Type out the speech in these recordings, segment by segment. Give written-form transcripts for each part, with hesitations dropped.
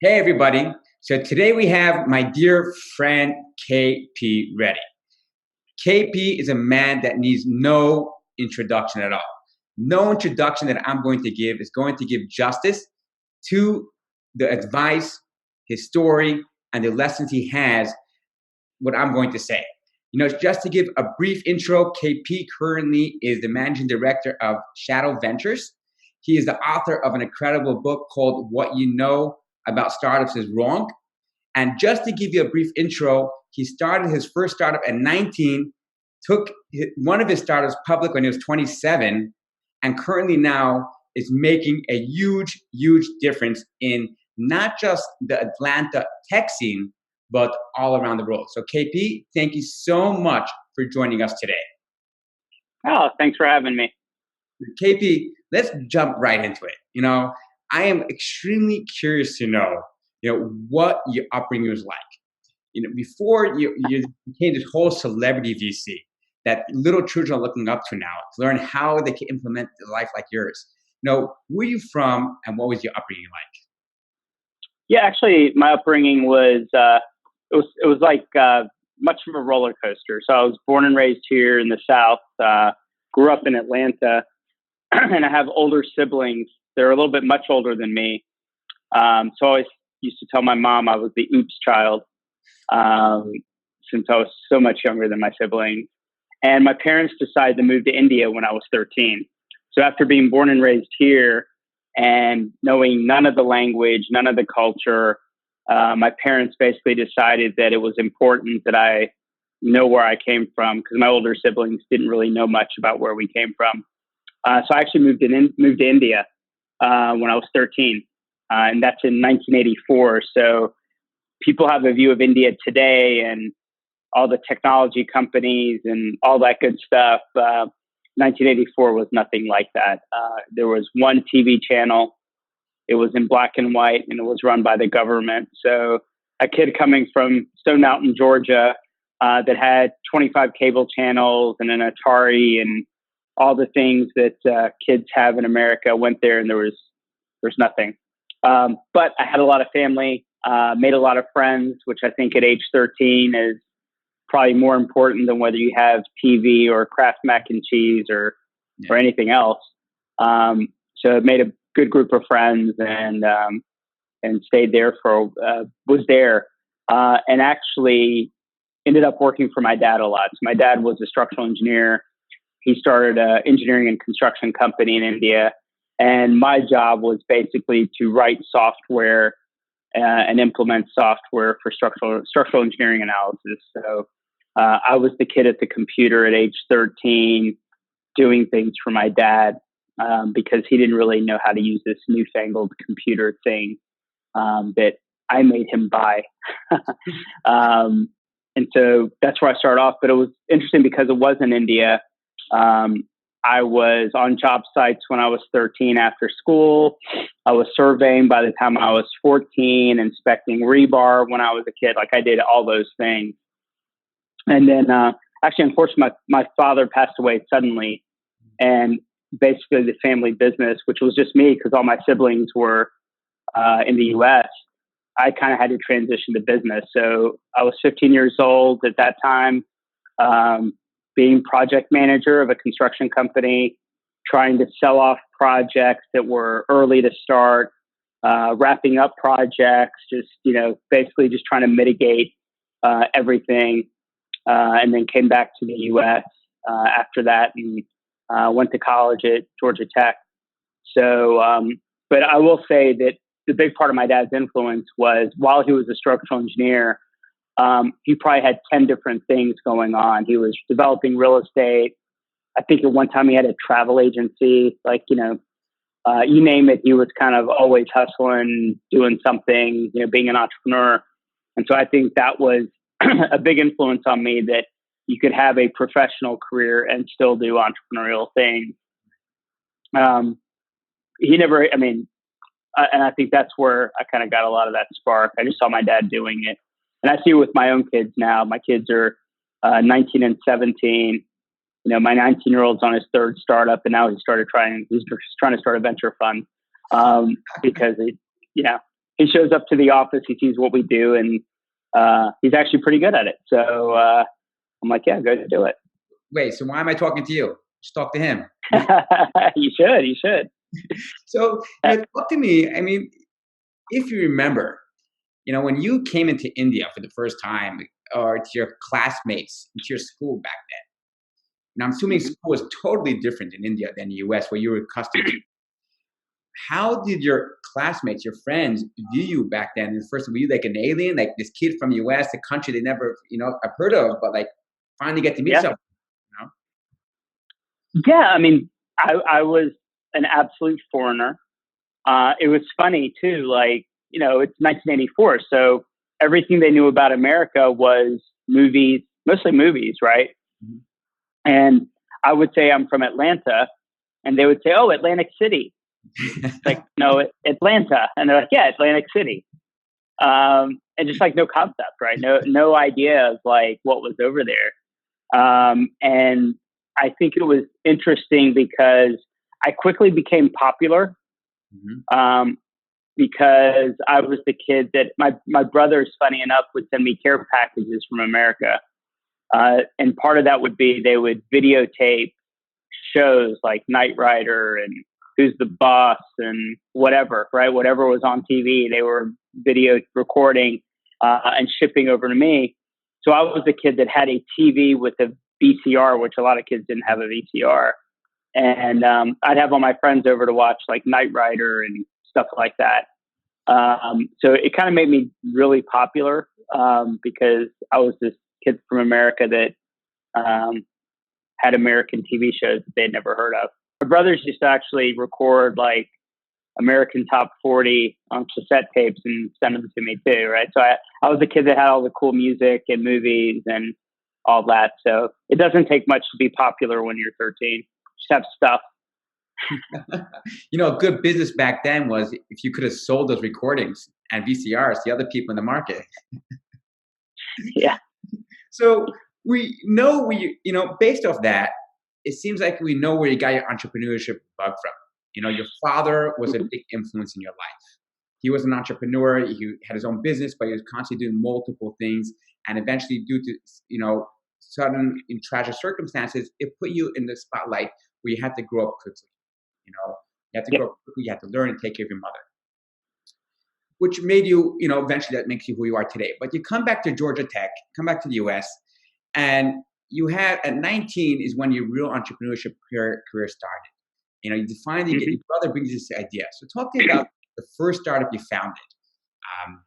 Hey, everybody. So today we have my dear friend KP Reddy. KP is a man that needs no introduction at all. No introduction that I'm going to give is going to give justice to the advice, his story, and the lessons he has, what I'm going to say. Just to give a brief intro, KP currently is the managing director of Shadow Ventures. He is the author of an incredible book called What You Know About Startups Is Wrong. And just to give you a brief intro, he started his first startup at 19, took one of his startups public when he was 27, and currently now is making a huge, huge difference in not just the Atlanta tech scene, but all around the world. So KP, thank you so much for joining us today. Oh, thanks for having me. KP, let's jump right into it. I am extremely curious to know, what your upbringing was like. Before you became this whole celebrity VC that little children are looking up to now to learn how they can implement a life like yours. Where are you from and what was your upbringing like? Yeah, actually, my upbringing was it was like much of a roller coaster. So I was born and raised here in the South, grew up in Atlanta, and I have older siblings. They're a little bit much older than me. So I always used to tell my mom I was the oops child, since I was so much younger than my siblings. And my parents decided to move to India when I was 13. So after being born and raised here and knowing none of the language, none of the culture, my parents basically decided that it was important that I know where I came from because my older siblings didn't really know much about where we came from. So I actually moved to India when I was 13, and that's in 1984. So people have a view of India today and all the technology companies and all that good stuff. 1984 was nothing like that. There was one TV channel. It was in black and white, and it was run by the government. So a kid coming from Stone Mountain, Georgia, that had 25 cable channels and an Atari and all the things that kids have in America went there, and there's nothing. But I had a lot of family, made a lot of friends, which I think at age 13 is probably more important than whether you have TV or Kraft mac and cheese or anything else. So I made a good group of friends and stayed there was there, and actually ended up working for my dad a lot. So my dad was a structural engineer. He started an engineering and construction company in India. And my job was basically to write software and implement software for structural engineering analysis. So I was the kid at the computer at age 13 doing things for my dad because he didn't really know how to use this newfangled computer thing that I made him buy. And so that's where I started off. But it was interesting because it was in India. I was on job sites when I was 13 after school. I was surveying by the time I was 14, inspecting rebar when I was a kid. Like I did all those things. And then actually, unfortunately, my father passed away suddenly. And basically the family business, which was just me because all my siblings were in the U.S., I kind of had to transition to business. So I was 15 years old at that time. Being project manager of a construction company, trying to sell off projects that were early to start, wrapping up projects, just, basically just trying to mitigate everything. And then came back to the U.S. After that and went to college at Georgia Tech. So, but I will say that the big part of my dad's influence was while he was a structural engineer, he probably had 10 different things going on. He was developing real estate. I think at one time he had a travel agency, you name it. He was kind of always hustling, doing something, being an entrepreneur. And so I think that was a big influence on me that you could have a professional career and still do entrepreneurial things. And I think that's where I kind of got a lot of that spark. I just saw my dad doing it. And I see it with my own kids now. My kids are 19 and 17. My 19-year-old's on his third startup, and now he's trying to start a venture fund because he shows up to the office, he sees what we do, and he's actually pretty good at it. So I'm like, yeah, go do it. Wait, so why am I talking to you? Just talk to him. You should. So, talk to me. I mean, if you remember, when you came into India for the first time, or to your classmates, into your school back then, and I'm assuming school was totally different in India than the US, where you were accustomed to. How did your classmates, your friends, view you back then? And first, were you like an alien, like this kid from the US, a country they never, have heard of, but like finally get to meet someone? Yeah, I mean, I was an absolute foreigner. It was funny too, like, it's 1984, so everything they knew about America was movies, mostly movies, right? Mm-hmm. And I would say I'm from Atlanta, and they would say, "Oh, Atlantic City." Like, no, Atlanta, and they're like, "Yeah, Atlantic City," and just like no concept, right? No idea of like what was over there. And I think it was interesting because I quickly became popular. Mm-hmm. Because I was the kid that my brothers, funny enough, would send me care packages from America. And part of that would be they would videotape shows like Knight Rider and Who's the Boss and whatever, right? Whatever was on TV, they were video recording and shipping over to me. So I was the kid that had a TV with a VCR, which a lot of kids didn't have a VCR. And I'd have all my friends over to watch like Knight Rider and stuff like that. So it kind of made me really popular because I was this kid from America that had American TV shows that they'd never heard of. My brothers used to actually record like American Top 40 on cassette tapes and send them to me too, right? So I was the kid that had all the cool music and movies and all that. So it doesn't take much to be popular when you're 13. Just have stuff. A good business back then was if you could have sold those recordings and VCRs to other people in the market. Yeah. So we know based off that, it seems like we know where you got your entrepreneurship bug from. Your father was a big influence in your life. He was an entrepreneur. He had his own business, but he was constantly doing multiple things. And eventually, due to, sudden and tragic circumstances, it put you in the spotlight where you had to grow up quickly. You had to grow up quickly. You had to learn and take care of your mother, which made you, eventually that makes you who you are today. But you come back to Georgia Tech, come back to the US, and you have at 19 is when your real entrepreneurship career started. You finally get your brother brings you this idea. So talk to me about the first startup you founded and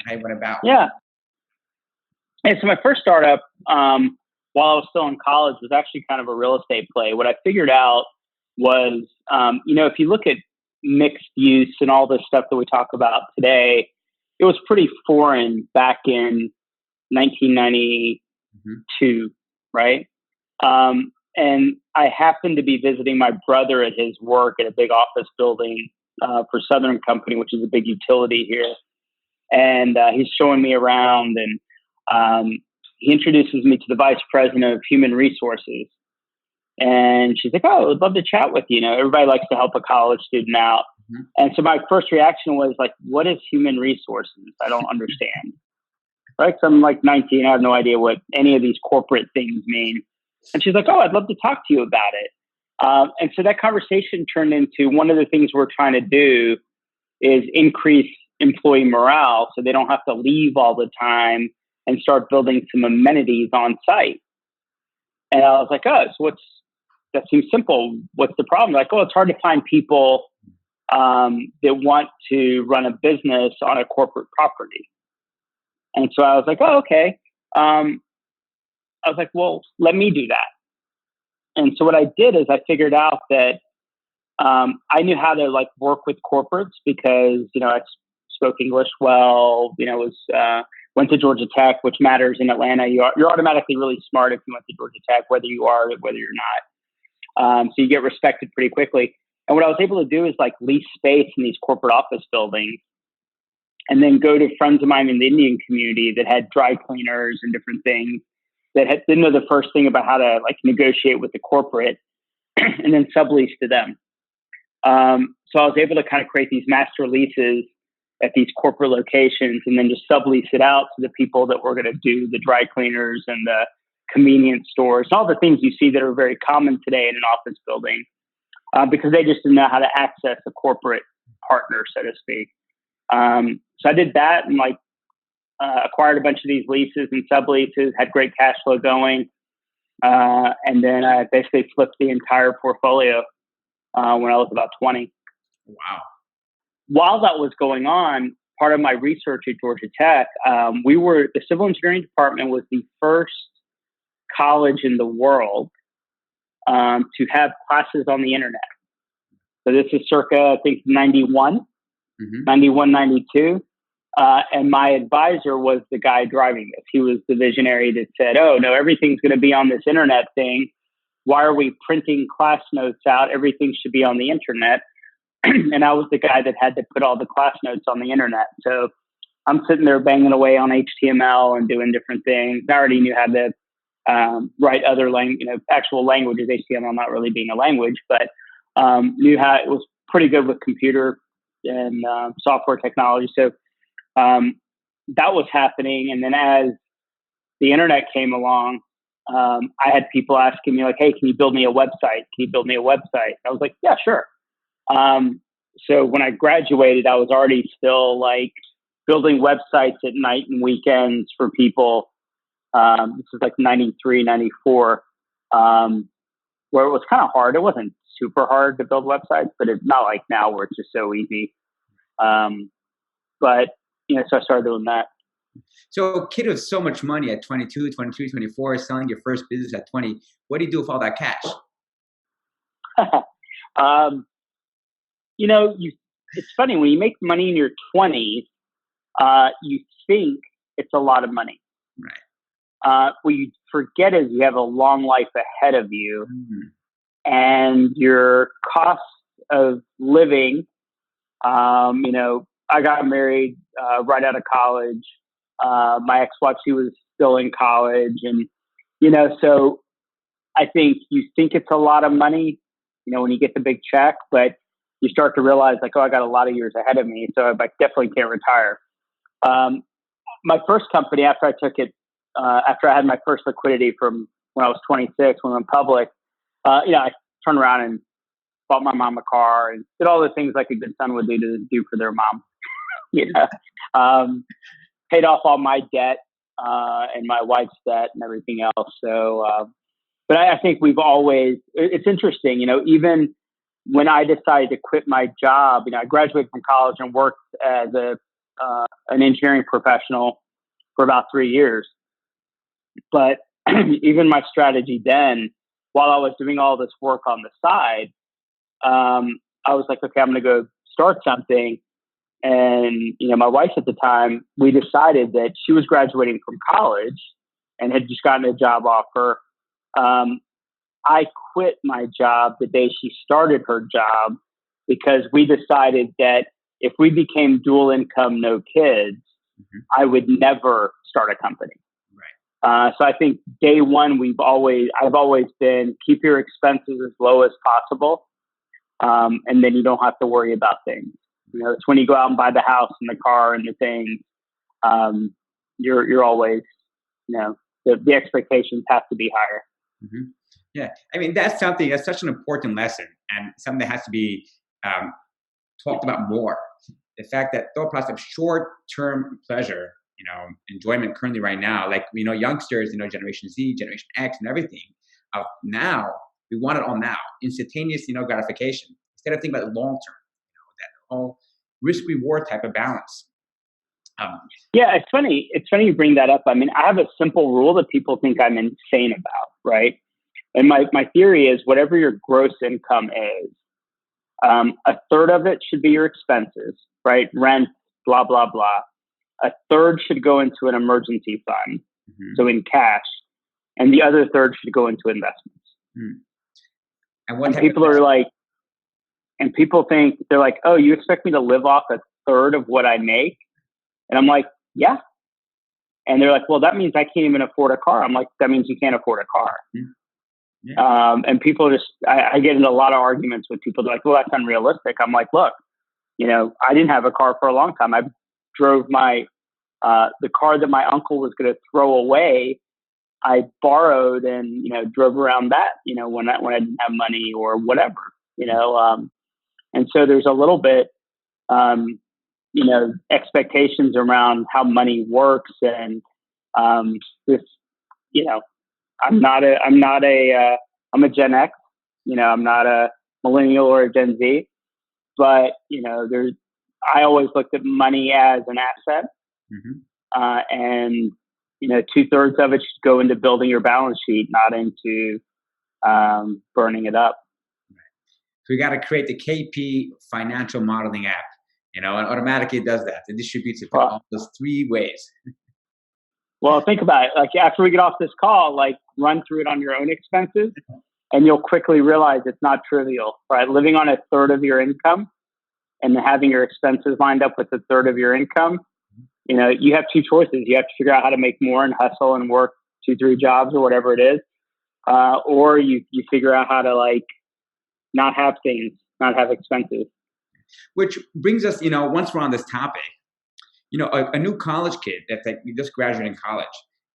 how you went about. Yeah. And so my first startup, while I was still in college, was actually kind of a real estate play. What I figured out was, if you look at mixed use and all this stuff that we talk about today, it was pretty foreign back in 1992, right? And I happened to be visiting my brother at his work at a big office building for Southern Company, which is a big utility here. And he's showing me around, and he introduces me to the vice president of human resources. And she's like, "Oh, I'd love to chat with you. Everybody likes to help a college student out." Mm-hmm. And so my first reaction was like, "What is human resources? I don't understand." Right? So I'm like 19. I have no idea what any of these corporate things mean. And she's like, "Oh, I'd love to talk to you about it." And so that conversation turned into one of the things we're trying to do is increase employee morale so they don't have to leave all the time and start building some amenities on site. And I was like, "Oh, so that seems simple. What's the problem?" Like, "Oh, it's hard to find people that want to run a business on a corporate property." And so I was like, "Oh, okay." I was like, "Well, let me do that." And so what I did is I figured out that I knew how to like work with corporates because, I spoke English well, went to Georgia Tech, which matters in Atlanta. You're automatically really smart if you went to Georgia Tech, whether you are, whether you're not. So you get respected pretty quickly. And what I was able to do is like lease space in these corporate office buildings and then go to friends of mine in the Indian community that had dry cleaners and different things that didn't know the first thing about how to like negotiate with the corporate and then sublease to them. So I was able to kind of create these master leases at these corporate locations and then just sublease it out to the people that were going to do the dry cleaners and the convenience stores, all the things you see that are very common today in an office building, because they just didn't know how to access a corporate partner, so to speak. So I did that and acquired a bunch of these leases and subleases, had great cash flow going. And then I basically flipped the entire portfolio when I was about 20. Wow. While that was going on, part of my research at Georgia Tech, the civil engineering department was the first college in the world to have classes on the internet. So this is circa, I think, 91, 91, 92. And my advisor was the guy driving this. He was the visionary that said, oh, no, everything's going to be on this internet thing. Why are we printing class notes out? Everything should be on the internet. And I was the guy that had to put all the class notes on the internet. So I'm sitting there banging away on HTML and doing different things. I already knew how to write other actual languages, HTML not really being a language, but knew how it was pretty good with computer and software technology. So that was happening. And then as the internet came along, I had people asking me hey, can you build me a website? Can you build me a website? I was like, yeah, sure. So when I graduated, I was already still building websites at night and weekends for people. This is 93, 94, where it was kind of hard. It wasn't super hard to build websites, but it's not like now where it's just so easy. But, so I started doing that. So a kid with so much money at 22, 23, 24, selling your first business at 20, what do you do with all that cash? It's funny when you make money in your 20s, you think it's a lot of money. Right. What you forget is you have a long life ahead of you, and your cost of living. I got married right out of college. My ex-wife, she was still in college, and so I think you think it's a lot of money, when you get the big check, but you start to realize I got a lot of years ahead of me, so I definitely can't retire. My first company, after I took it, after I had my first liquidity from when I was 26, when I went public, I turned around and bought my mom a car and did all the things like a good son would do for their mom. Paid off all my debt and my wife's debt and everything else. So, but I think it's interesting, even when I decided to quit my job, I graduated from college and worked as an engineering professional for about 3 years. But even my strategy then, while I was doing all this work on the side, I was like, okay, I'm going to go start something. And, my wife at the time, we decided that she was graduating from college and had just gotten a job offer. I quit my job the day she started her job because we decided that if we became dual income, no kids, I would never start a company. Right. So I think day one, I've always been keep your expenses as low as possible. And then you don't have to worry about things. It's when you go out and buy the house and the car and the things, you're always, the expectations have to be higher. Mm-hmm. Yeah. That's such an important lesson and something that has to be talked about more. The fact that thought process of short-term pleasure, enjoyment currently right now, youngsters, Generation Z, Generation X and everything, now we want it all now, instantaneous, gratification instead of thinking about the long-term, that whole risk-reward type of balance. Yeah, it's funny. It's funny you bring that up. I have a simple rule that people think I'm insane about, right? And my theory is whatever your gross income is, a third of it should be your expenses, right? Rent, blah, blah, blah. A third should go into an emergency fund, so in cash, and the other third should go into investments. And people are like, and people think, they're like, oh, you expect me to live off a third of what I make? And I'm like, yeah. And they're like, well, that means I can't even afford a car. I'm like, that means you can't afford a car. Yeah. And people I get into a lot of arguments with people. They're like, well, that's unrealistic. I'm like, look, I didn't have a car for a long time. I drove the car that my uncle was going to throw away. I borrowed and, drove around that, when I didn't have money or whatever, and so there's a little bit, expectations around how money works. And, this, I'm a Gen X, I'm not a millennial or a Gen Z, but, I always looked at money as an asset. And, 2/3 of it should go into building your balance sheet, not into burning it up. So we got to create the KP financial modeling app, and automatically it does that. It distributes it in all those 3 ways. Well, think about it. Like after we get off this call, run through it on your own expenses, and you'll quickly realize it's not trivial, right? Living on 1/3 of your income and having your expenses lined up with 1/3 of your income, you have 2 choices. You have to figure out how to make more and hustle and work 2-3 jobs or whatever it is. Or you figure out how to not have things, not have expenses. Which brings us, once we're on this topic, a new college kid that's just graduating college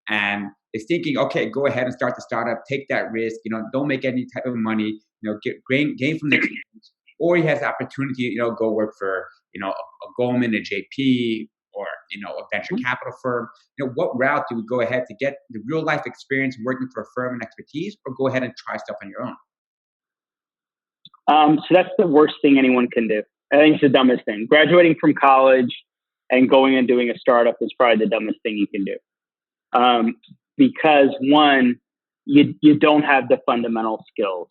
and is thinking, okay, go ahead and start the startup, take that risk, don't make any type of money, gain from the experience, or he has the opportunity, go work for, a Goldman, a JP, or, a venture capital firm. What route do we go ahead to get the real life experience working for a firm and expertise, or go ahead and try stuff on your own? So that's the worst thing anyone can do. I think it's the dumbest thing. Graduating from college and going and doing a startup is probably the dumbest thing you can do. Because one, you don't have the fundamental skills.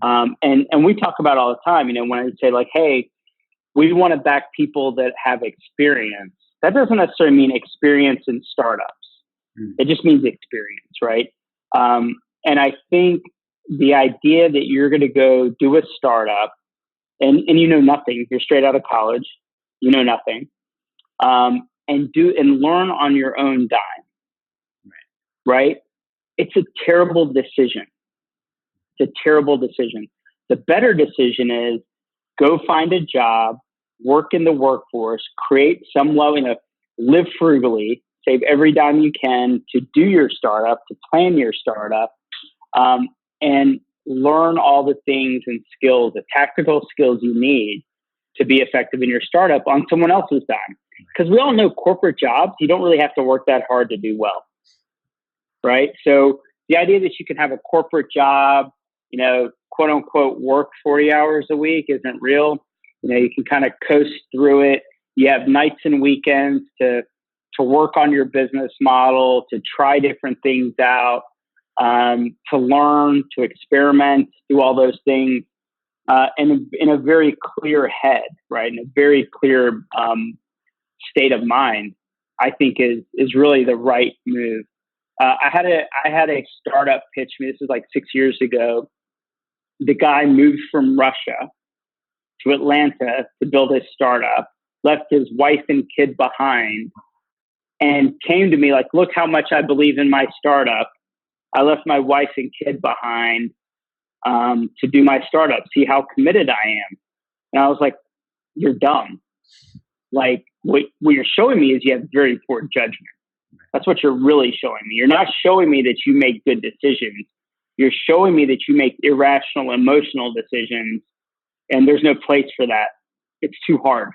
And we talk about all the time, when I say hey, we want to back people that have experience. That doesn't necessarily mean experience in startups. It just means experience, right? And I think the idea that you're going to go do a startup and you know nothing, you're straight out of college, you know nothing, and learn on your own dime, right? It's a terrible decision. It's a terrible decision. The better decision is go find a job, work in the workforce, create some live frugally, save every dime you can to do your startup, to plan your startup, and learn all the things and skills, the tactical skills you need to be effective in your startup on someone else's dime. Because we all know corporate jobs, you don't really have to work that hard to do well, right? So the idea that you can have a corporate job, quote unquote, work 40 hours a week isn't real. You can kind of coast through it. You have nights and weekends to work on your business model, to try different things out, to learn, to experiment, do all those things, and in a very clear head, right? In a very clear state of mind, I think is really the right move. I had a startup pitch me. This was 6 years ago. The guy moved from Russia to Atlanta to build his startup, left his wife and kid behind, and came to me look how much I believe in my startup. I left my wife and kid behind to do my startup. See how committed I am. And I was like, you're dumb. What you're showing me is you have very poor judgment. That's what you're really showing me. You're not showing me that you make good decisions. You're showing me that you make irrational, emotional decisions, and there's no place for that. It's too hard,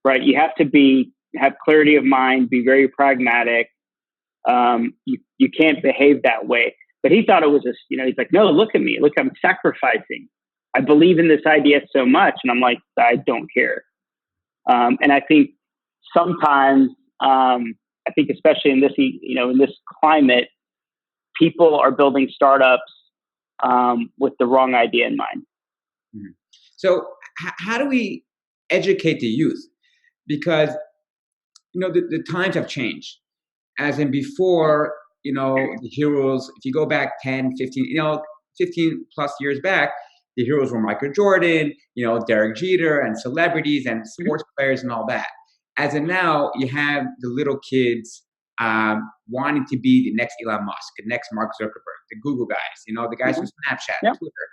right? You have to have clarity of mind, be very pragmatic. You can't behave that way. But he thought it was he's like, no, look at me. Look, I'm sacrificing. I believe in this idea so much. And I'm like, I don't care. And I think sometimes, especially in this, in this climate, people are building startups with the wrong idea in mind. Mm-hmm. So how do we educate the youth? Because, the times have changed. As in before, the heroes, if you go back 10, 15, 15 plus years back, the heroes were Michael Jordan, Derek Jeter, and celebrities and sports players and all that. As of now, you have the little kids wanting to be the next Elon Musk, the next Mark Zuckerberg, the Google guys, the guys from Snapchat, Twitter.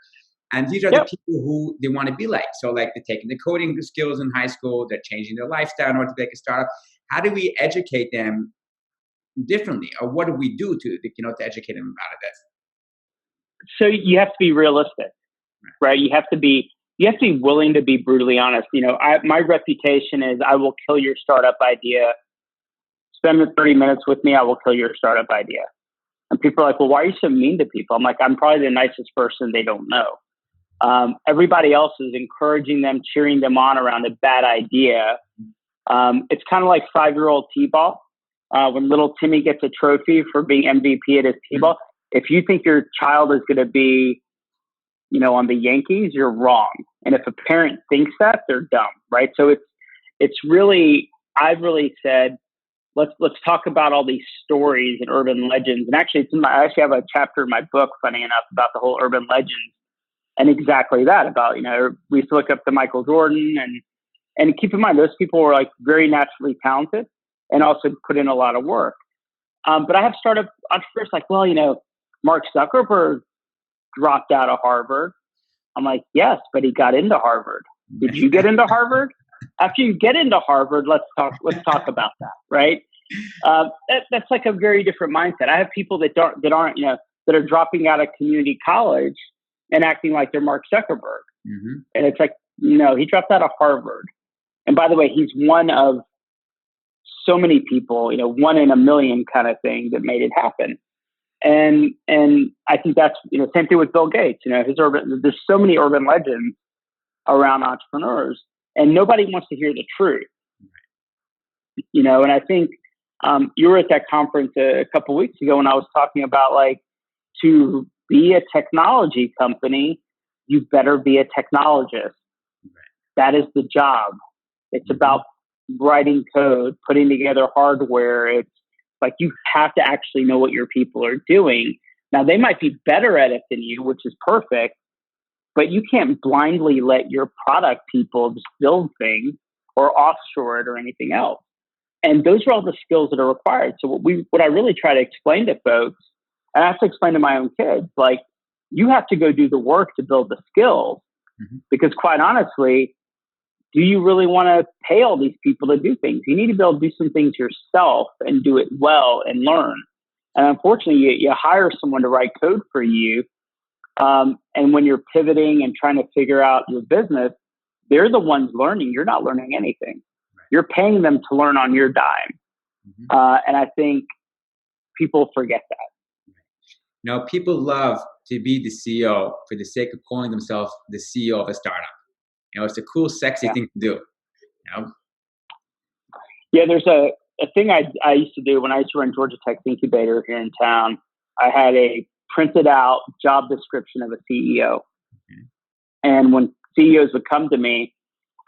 And these are the people who they want to be like. So like they're taking the coding skills in high school, they're changing their lifestyle in order to make a startup. How do we educate them differently? Or what do we do to educate them about this? So you have to be realistic, right? You have to be willing to be brutally honest. My reputation is I will kill your startup idea. Spend 30 minutes with me, I will kill your startup idea. And people are like, well, why are you so mean to people? I'm like, I'm probably the nicest person they don't know. Everybody else is encouraging them, cheering them on around a bad idea. It's kind of like 5-year-old T-ball. When little Timmy gets a trophy for being MVP at his T-ball, if you think your child is going to be, on the Yankees, you're wrong. And if a parent thinks that, they're dumb, right? So it's really, I've really said, let's talk about all these stories and urban legends. And actually, I actually have a chapter in my book, funny enough, about the whole urban legends and exactly that about, we used to look up to Michael Jordan and keep in mind, those people were like very naturally talented and also put in a lot of work. But I have startup entrepreneurs like, well, Mark Zuckerberg dropped out of Harvard. I'm like, yes, but he got into Harvard. Did you get into Harvard? After you get into Harvard, let's talk about that, right? That's like a very different mindset. I have people that aren't, that are dropping out of community college and acting like they're Mark Zuckerberg. Mm-hmm. And it's like, he dropped out of Harvard. And by the way, he's one of so many people, 1 in a million kind of thing that made it happen. And I think that's, same thing with Bill Gates, there's so many urban legends around entrepreneurs and nobody wants to hear the truth, and I think, you were at that conference a couple of weeks ago when I was talking about like, to be a technology company, you better be a technologist. That is the job. It's about writing code, putting together hardware. It's like you have to actually know what your people are doing. Now, they might be better at it than you, which is perfect, but you can't blindly let your product people just build things or offshore it or anything else. And those are all the skills that are required. So what I really try to explain to folks, and I have to explain to my own kids, like you have to go do the work to build the skills, because quite honestly, do you really want to pay all these people to do things? You need to be able to do some things yourself and do it well and learn. And unfortunately, you hire someone to write code for you. And when you're pivoting and trying to figure out your business, they're the ones learning. You're not learning anything. You're paying them to learn on your dime. And I think people forget that. Now, people love to be the CEO for the sake of calling themselves the CEO of a startup. It's a cool, sexy thing to do. Yeah, there's a thing I used to do when I used to run Georgia Tech's incubator here in town. I had a printed out job description of a CEO. And when CEOs would come to me,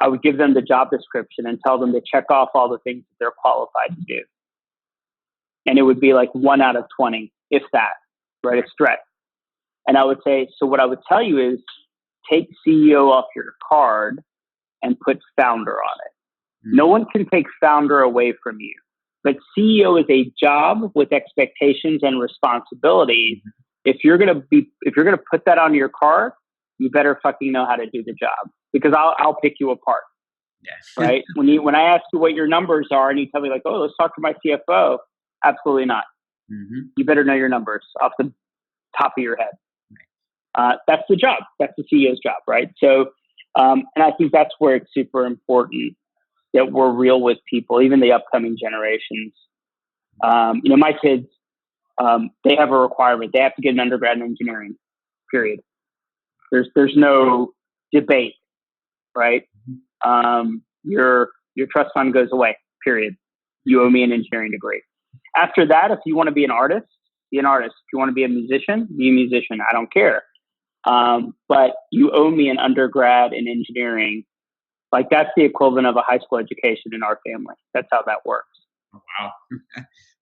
I would give them the job description and tell them to check off all the things that they're qualified to do. And it would be like 1 out of 20, if that, right? A stretch. And I would say, so what I would tell you is take CEO off your card and put founder on it. No one can take founder away from you, but CEO is a job with expectations and responsibilities. If you're going to put that on your card, you better fucking know how to do the job, because I'll pick you apart. Right? When I ask you what your numbers are and you tell me like, oh, let's talk to my CFO. Absolutely not. You better know your numbers off the top of your head. That's the job. That's the CEO's job, right? So, and I think that's where it's super important that we're real with people, even the upcoming generations. My kids, they have a requirement. They have to get an undergrad in engineering, period. There's no debate, right? Your trust fund goes away, period. You owe me an engineering degree. After that, if you want to be an artist, be an artist. If you want to be a musician, be a musician. I don't care. But you owe me an undergrad in engineering. Like that's the equivalent of a high school education in our family. That's how that works. Oh, wow.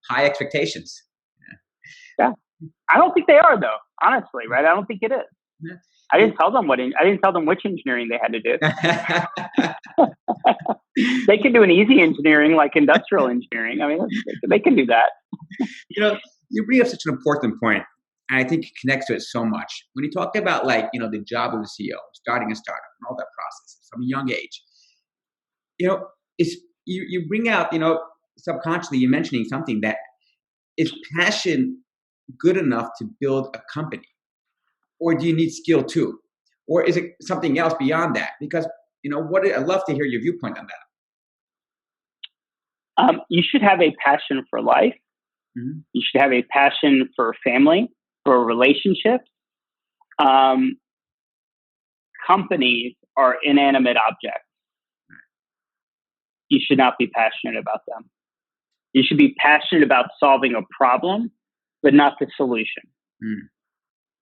High expectations. Yeah. I don't think they are though, honestly, right? I don't think it is. I didn't tell them which engineering they had to do. They can do an easy engineering like industrial engineering. I mean, they can do that. You bring up such an important point. and I think it connects to it so much. When you talk about the job of the CEO, starting a startup and all that process from a young age, you know, it's you bring out, subconsciously you're mentioning something that is passion good enough to build a company, or do you need skill too, or is it something else beyond that? Because I'd love to hear your viewpoint on that. You should have a passion for life. Mm-hmm. You should have a passion for family, for relationships. Companies are inanimate objects. You should not be passionate about them. You should be passionate about solving a problem, but not the solution.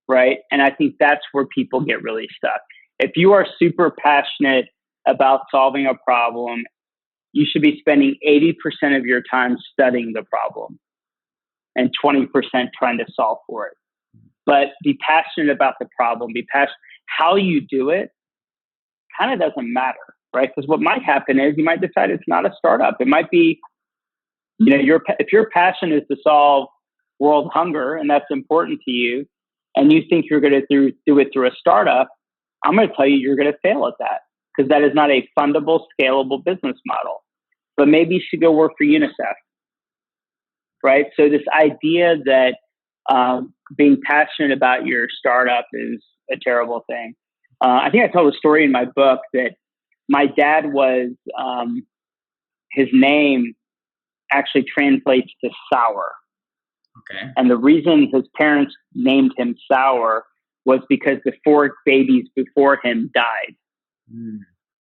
Right? And I think that's where people get really stuck. If you are super passionate about solving a problem, you should be spending 80% of your time studying the problem and 20% trying to solve for it. But be passionate about the problem. Be passionate. How you do it kind of doesn't matter, right? Because what might happen is you might decide it's not a startup. It might be, if your passion is to solve world hunger and that's important to you, and you think you're going to do it through a startup, I'm going to tell you you're going to fail at that, because that is not a fundable, scalable business model. But maybe you should go work for UNICEF, right? So this idea that being passionate about your startup is a terrible thing. I think I told a story in my book that my dad was, his name actually translates to sour. Okay. And the reason his parents named him Sour was because the 4 babies before him died.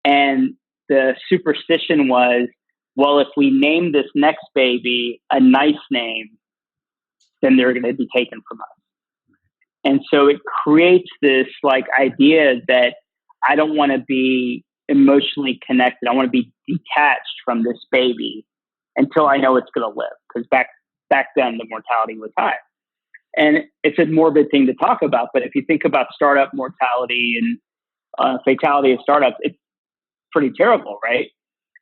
And the superstition was, well, if we name this next baby a nice name, then they're going to be taken from us. And so it creates this idea that I don't want to be emotionally connected. I want to be detached from this baby until I know it's going to live. Because back then the mortality was high. And it's a morbid thing to talk about, but if you think about startup mortality and fatality of startups, it's pretty terrible, right?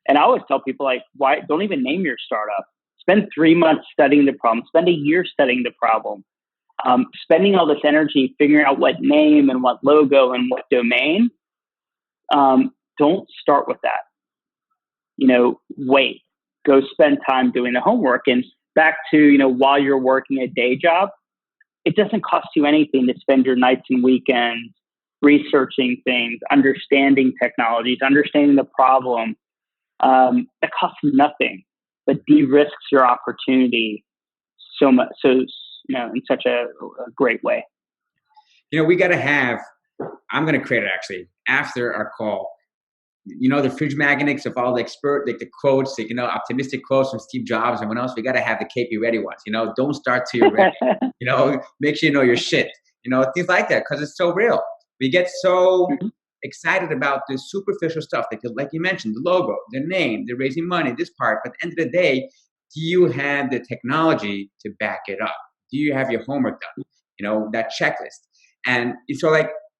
And I always tell people, why don't even name your startup? Spend 3 months studying the problem. Spend a year studying the problem. Spending all this energy figuring out what name and what logo and what domain. Don't start with that. Wait. Go spend time doing the homework. And back to, while you're working a day job, it doesn't cost you anything to spend your nights and weekends researching things, understanding technologies, understanding the problem. That costs nothing, but de-risks your opportunity so much. So, in such a great way. We got to have, I'm going to create it actually after our call. The fridge magnets of all the the quotes, optimistic quotes from Steve Jobs and everyone else. We got to have the KP Reddy ones. Don't start till you're ready. Make sure you know your shit. Things like that, because it's so real. We get so excited about the superficial stuff, like you mentioned, the logo, the name, the raising money, this part. But at the end of the day, do you have the technology to back it up? Do you have your homework done? That checklist. And so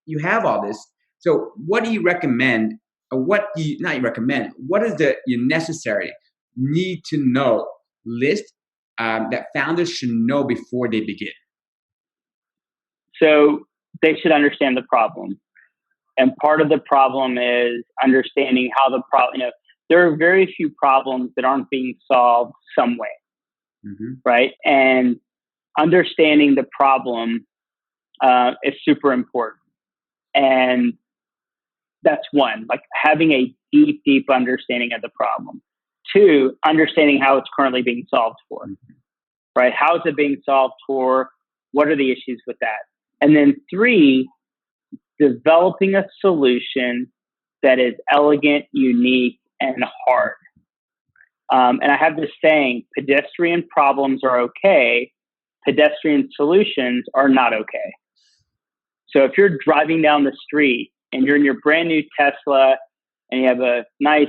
you have all this. So what do you recommend? What is the necessary need to know list that founders should know before they begin? So they should understand the problem. And part of the problem is understanding how the problem, there are very few problems that aren't being solved some way, right? And understanding the problem is super important. And that's one, having a deep, deep understanding of the problem. 2, understanding how it's currently being solved for, right? How is it being solved for? What are the issues with that? And then 3, developing a solution that is elegant, unique, and hard. And I have this saying, pedestrian problems are okay. Pedestrian solutions are not okay. So if you're driving down the street and you're in your brand new Tesla and you have a nice,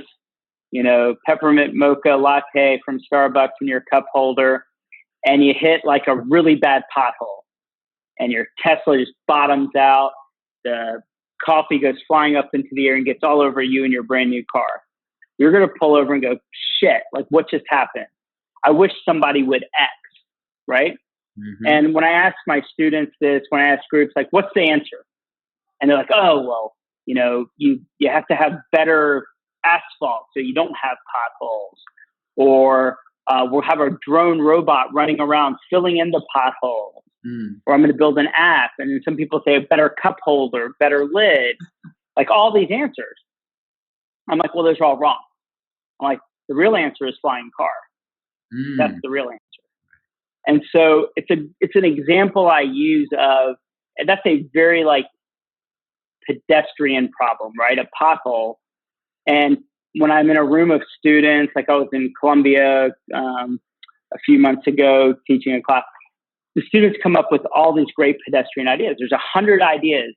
peppermint mocha latte from Starbucks in your cup holder, and you hit a really bad pothole and your Tesla just bottoms out, the coffee goes flying up into the air and gets all over you in your brand new car. You're going to pull over and go, shit, what just happened? I wish somebody would X, right? And when I ask my students this, when I ask groups, like, what's the answer? And they're like, oh, well, you have to have better asphalt so you don't have potholes. Or we'll have a drone robot running around filling in the potholes. Or I'm going to build an app. And then some people say a better cup holder, better lid, like all these answers. I'm like, well, those are all wrong. I'm like, the real answer is flying car. That's the real answer. And so it's an example I use of, and that's a very like pedestrian problem, right? A pothole. And when I'm in a room of students, like I was in Columbia a few months ago teaching a class, the students come up with all these great pedestrian ideas. There's 100 ideas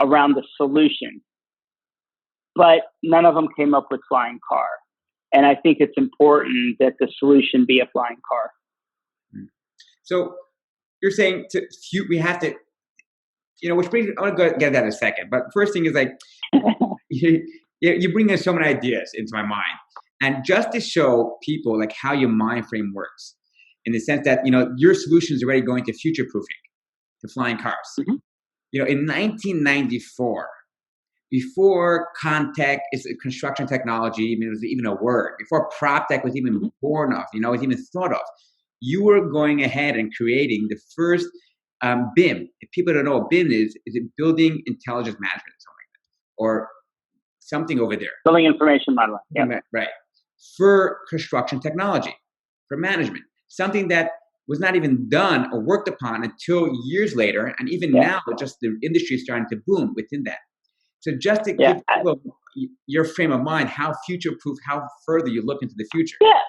around the solution, but none of them came up with flying car. And I think it's important that the solution be a flying car. So you're saying we have to, which brings, I want to get that in a second. But first thing is like, you bring in so many ideas into my mind. And just to show people like how your mind frame works, in the sense that, your solution is already going to future-proofing, to flying cars. In 1994, before contact is construction technology, it was even a word, before prop tech was even born of, was even thought of, you were going ahead and creating the first BIM. If people don't know what BIM is it Building Intelligence Management or something like that, or something over there. Building Information Modeling. Yeah. Right. For construction technology, for management, something that was not even done or worked upon until years later. And even now, just the industry is starting to boom within that. So just to give people your frame of mind, how future-proof, how further you look into the future. Yeah.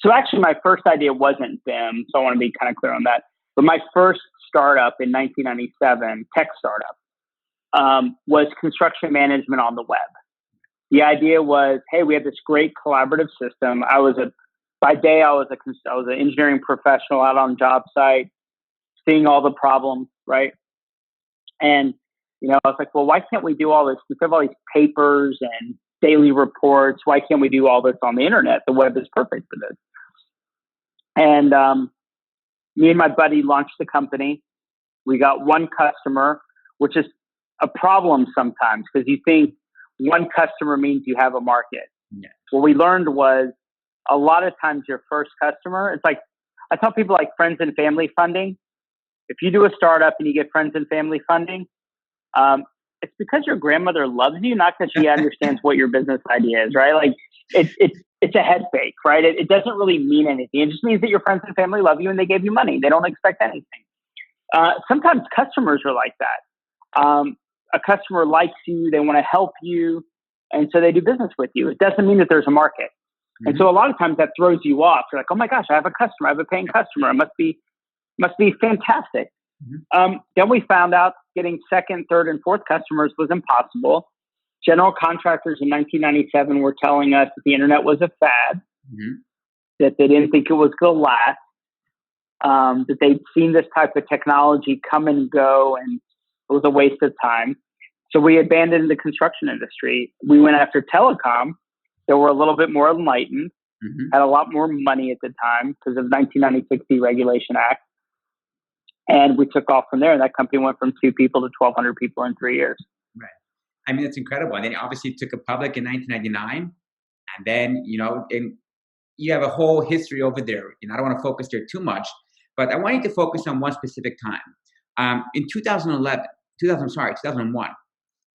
So actually my first idea wasn't BIM, so I want to be kind of clear on that. But my first startup in 1997, tech startup, was construction management on the web. The idea was, hey, we have this great collaborative system. By day, I was an engineering professional out on job site, seeing all the problems, right? And, I was like, well, why can't we do all this? We have all these papers and daily reports. Why can't we do all this on the internet? The web is perfect for this. And me and my buddy launched the company. We got one customer, which is a problem sometimes because you think one customer means you have a market. Yeah. What we learned was a lot of times your first customer, it's like, I tell people like friends and family funding. If you do a startup and you get friends and family funding, it's because your grandmother loves you, not because she understands what your business idea is, right? Like it's a head fake, right? It doesn't really mean anything. It just means that your friends and family love you and they gave you money. They don't expect anything. Sometimes customers are like that. A customer likes you, they want to help you, and so they do business with you. It doesn't mean that there's a market. And so a lot of times that throws you off. You're like, oh my gosh, I have a customer, I have a paying customer. It must be fantastic. Then we found out getting second, third, and fourth customers was impossible. General contractors in 1997 were telling us that the internet was a fad, that they didn't think it was going to last, that they'd seen this type of technology come and go, and it was a waste of time. So we abandoned the construction industry. We went after telecom. They were a little bit more enlightened, had a lot more money at the time because of 1996 Deregulation Act. And we took off from there. And that company went from 2 people to 1,200 people in 3 years. Right. I mean, that's incredible. And then obviously you took it public in 1999. And then, and you have a whole history over there. I don't want to focus there too much, but I want you to focus on one specific time. In 2001,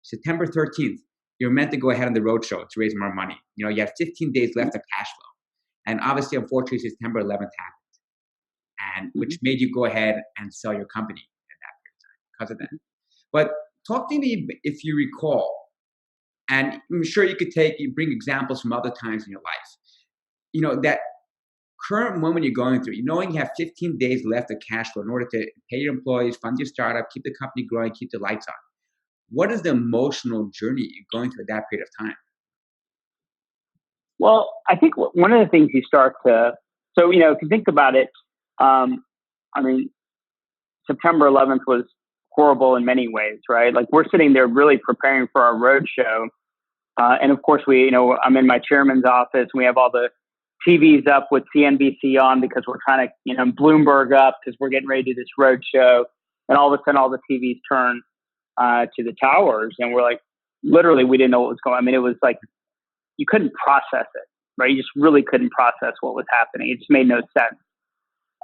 September 13th, you're meant to go ahead on the roadshow to raise more money. You have 15 days left of cash flow. And obviously, unfortunately, September 11th happened, and which made you go ahead and sell your company at that period of time because of that. But talk to me, if you recall, and I'm sure you bring examples from other times in your life, that current moment you're going through, knowing you have 15 days left of cash flow in order to pay your employees, fund your startup, keep the company growing, keep the lights on. What is the emotional journey you're going through at that period of time? Well, I think one of the things you start to, if you think about it, September 11th was horrible in many ways, right? Like we're sitting there really preparing for our roadshow. And of course I'm in my chairman's office and we have all the TV's up with CNBC on because we're trying to, Bloomberg up because we're getting ready to do this road show. And all of a sudden, all the TVs turn to the towers. And we're like, literally, we didn't know what was going on. I mean, it was like, you couldn't process it, right? You just really couldn't process what was happening. It just made no sense.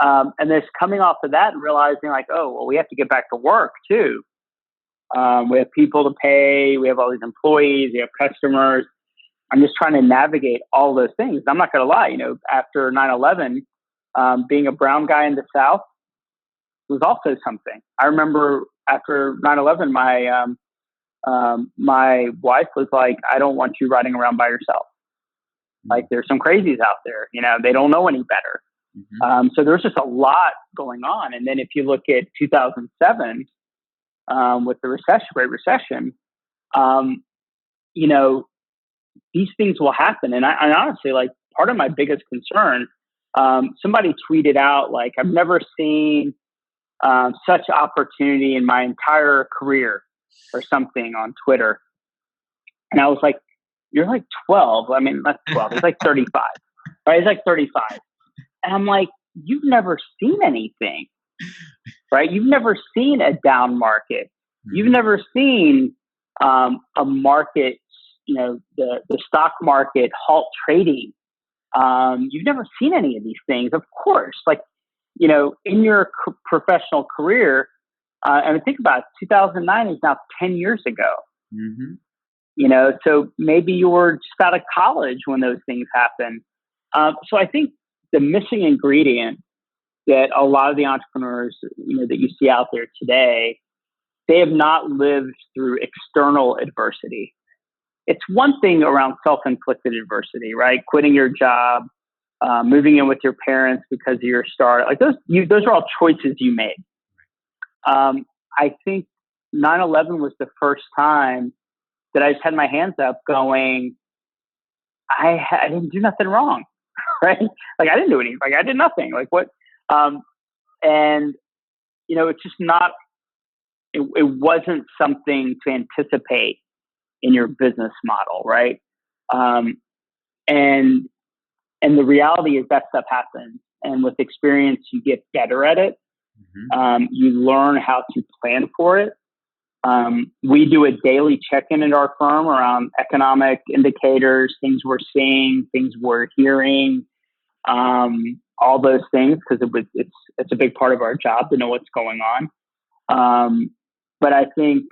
And this coming off of that and realizing like, oh, well, we have to get back to work too. We have people to pay. We have all these employees. We have customers. I'm just trying to navigate all those things. I'm not going to lie, after 9/11, being a brown guy in the South was also something. I remember after 9/11, my wife was like, I don't want you riding around by yourself. Like there's some crazies out there, they don't know any better. Mm-hmm. So there's just a lot going on. And then if you look at 2007, with the Great Recession, these things will happen. And I honestly, like, part of my biggest concern, somebody tweeted out, like, I've never seen such opportunity in my entire career or something on Twitter. And I was like, you're like 12. I mean, not 12. It's like 35, right? It's like 35. And I'm like, you've never seen anything, right? You've never seen a down market. You've never seen a market, the stock market halt trading. You've never seen any of these things. Of course, like, in your professional career, and think about it, 2009 is now 10 years ago. Mm-hmm. So maybe you were just out of college when those things happened. So I think the missing ingredient that a lot of the entrepreneurs, that you see out there today, they have not lived through external adversity. It's one thing around self-inflicted adversity, right? Quitting your job, moving in with your parents because of your start. Like those are all choices you made. I think 9/11 was the first time that I just had my hands up going, I didn't do nothing wrong, right? Like I didn't do anything. Like I did nothing. Like what? And it's just not. It wasn't something to anticipate in your business model, right? And the reality is that stuff happens, and with experience, you get better at it. Mm-hmm. You learn how to plan for it. We do a daily check-in at our firm around economic indicators, things we're seeing, things we're hearing, all those things, because it's a big part of our job to know what's going on. But I think,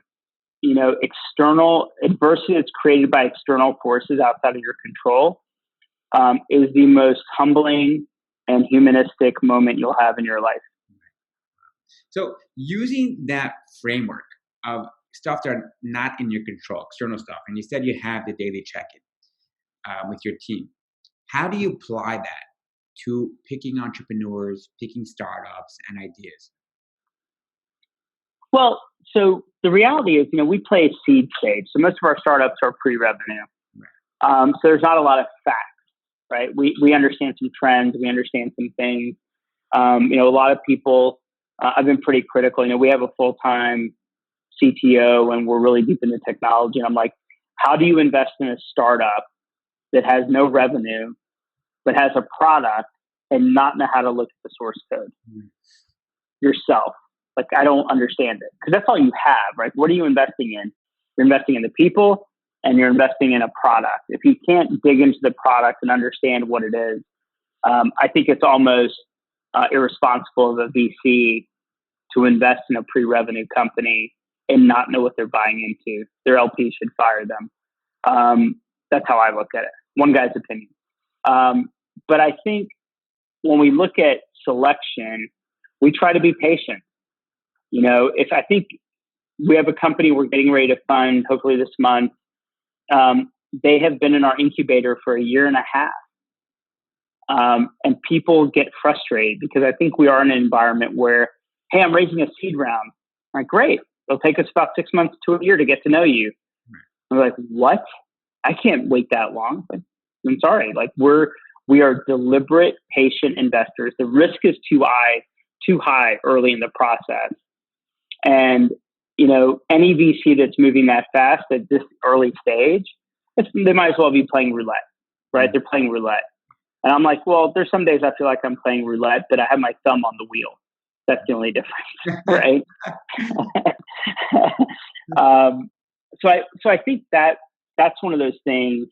external adversity that's created by external forces outside of your control is the most humbling and humanistic moment you'll have in your life. So using that framework of stuff that are not in your control, external stuff, and you said you have the daily check-in with your team, how do you apply that to picking entrepreneurs, picking startups and ideas? Well, so the reality is, we play seed stage. So most of our startups are pre-revenue. Right. So there's not a lot of facts, right? We understand some trends. We understand some things. A lot of people, I've been pretty critical. We have a full-time CTO and we're really deep into technology. And I'm like, how do you invest in a startup that has no revenue, but has a product and not know how to look at the source code yourself? Like, I don't understand it, because that's all you have, right? What are you investing in? You're investing in the people and you're investing in a product. If you can't dig into the product and understand what it is, I think it's almost irresponsible of a VC to invest in a pre-revenue company and not know what they're buying into. Their LP should fire them. That's how I look at it. One guy's opinion. But I think when we look at selection, we try to be patient. If I think we have a company we're getting ready to fund, hopefully this month, they have been in our incubator for 1.5 years. And people get frustrated because I think we are in an environment where, hey, I'm raising a seed round. I'm like, great. It'll take us about 6 months to a year to get to know you. I'm like, what? I can't wait that long. But I'm sorry. Like we are deliberate, patient investors. The risk is too high early in the process. And, any VC that's moving that fast at this early stage, they might as well be playing roulette, right? They're playing roulette. And I'm like, well, there's some days I feel like I'm playing roulette, but I have my thumb on the wheel. That's the only difference, right? So I think that's one of those things